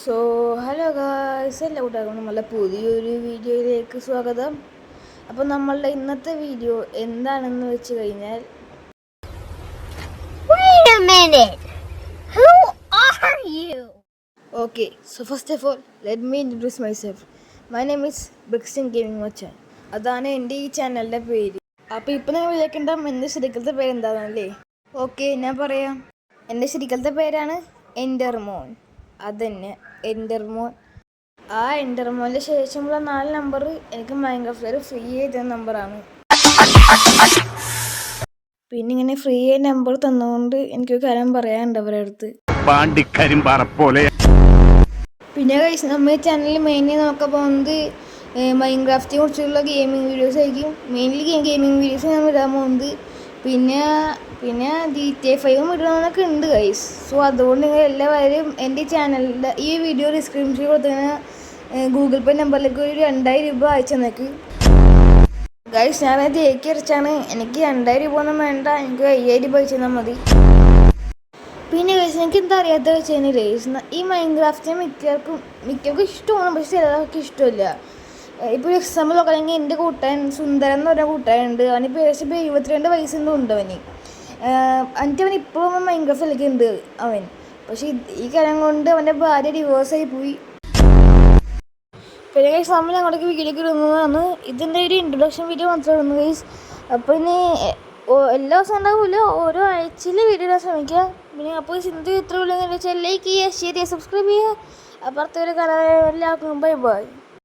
So hello guys, എല്ലാ കൂട്ടുകാർക്കും നമ്മളുടെ പുതിയൊരു വീഡിയോയിലേക്ക് സ്വാഗതം. അപ്പോൾ നമ്മളുടെ ഇന്നത്തെ വീഡിയോ എന്താണെന്ന് വെച്ച് കഴിഞ്ഞാൽ, Wait a minute. Who are you? Okay, so first of all let me introduce myself. My name is Brixin gaming മച്ചാൻ. അതാണ് എൻ്റെ ഈ ചാനലിൻ്റെ പേര്. അപ്പോൾ ഇപ്പോൾ നിങ്ങൾ വിചാരിക്കേണ്ട എൻ്റെ ശരിക്കലത്തെ പേര് എന്താണെന്നല്ലേ? ഓക്കെ, ഞാൻ പറയാം. എൻ്റെ ശരിക്കലത്തെ പേരാണ് എൻ്റർമോൻ. അതന്നെ, എൻ്റർമോൻ. ആ എൻ്റർമോൻ്റെ ശേഷമുള്ള 4 നമ്പർ എനിക്ക് മൈൻക്രാഫ്റ്റിൽ ഫ്രീ ആയിട്ട് നമ്പറാണ്. പിന്നെ ഇങ്ങനെ ഫ്രീ ആയി നമ്പർ തന്നുകൊണ്ട് എനിക്കൊരു കാര്യം പറയാനുണ്ട് അവരുടെ അടുത്ത്. പിന്നെ കഴിച്ച് നമ്മുടെ ചാനലിൽ മെയിൻലി നോക്കാൻ പോകുന്നത് മൈൻക്രാഫ്റ്റിനെ കുറിച്ചുള്ള ഗെയിമിംഗ് വീഡിയോസ് ആയിരിക്കും. മെയിൻലി ഗെയിമിംഗ് വീഡിയോസ് ഞാൻ ഇടാൻ പോകുന്നത്. പിന്നെ GTA 5 ഇടണമെന്നൊക്കെ ഉണ്ട് ഗൈസ്. സോ അതുകൊണ്ട് നിങ്ങൾ എല്ലാവരും എൻ്റെ ചാനലിൻ്റെ ഈ വീഡിയോ ഡിസ്ക്രിപ്ഷനിൽ കൊടുത്തതിന് ഗൂഗിൾ പേ നമ്പറിലേക്ക് ഒരു 2000 രൂപ അയച്ചു തന്നേക്ക് ഗൈസ്. ഞാൻ ജയിക്ക് അടിച്ചാണ്. എനിക്ക് 2000 രൂപ ഒന്നും വേണ്ട, എനിക്ക് 5000 രൂപ അയച്ചു തന്നാൽ മതി. പിന്നെ ഗൈസ്, എനിക്ക് എന്താ അറിയാത്ത വെച്ച് കഴിഞ്ഞാൽ ഗൈസ്, ഈ മൈൻക്രാഫ്റ്റിനെ മിക്കവർക്കും ഇഷ്ടമാണ്, പക്ഷേ ചിലർക്ക് ഇഷ്ടമില്ല. ഇപ്പോൾ ഒരു എക്സാമ്പിൾ നോക്കുകയാണെങ്കിൽ എൻ്റെ കൂട്ടുകാരൻ സുന്ദരൻ എന്ന് പറഞ്ഞ കൂട്ടുകാരുണ്ട്. അവനിപ്പോൾ ഏകദേശം 72 വയസ്സൊന്നും ഉണ്ട് അവന്. എന്നിട്ട് അവൻ ഇപ്പോഴും മൈൻക്രാഫ്റ്റ് ഉണ്ട് അവൻ. പക്ഷേ ഈ കാര്യം കൊണ്ട് അവൻ്റെ ഭാര്യ ഡിവോഴ്സായി പോയി. പിന്നെ ഗൈസ്, നമ്മൾ അങ്ങോട്ടേക്ക് വീഡിയോ ഇടുന്നതാണ്. ഇതിൻ്റെ ഒരു ഇൻട്രൊഡക്ഷൻ വീഡിയോ മാത്രമേ ഉള്ളൂ ഗൈസ്. അപ്പോൾ ഇനി എല്ലാ ദിവസവും ഉണ്ടാവില്ല, ഓരോ ആഴ്ചയിൽ വീഡിയോ ഇടാൻ ശ്രമിക്കുക. പിന്നെ അപ്പോൾ ചിന്ത ഇത്ര ഉള്ളതെന്ന് വെച്ചാൽ ലൈക്ക് ചെയ്യുക, ഷെയർ ചെയ്യുക, സബ്സ്ക്രൈബ് ചെയ്യുക. അപ്പുറത്തെ ഒരു കല എല്ലാവർക്കും ബൈ ബൈ.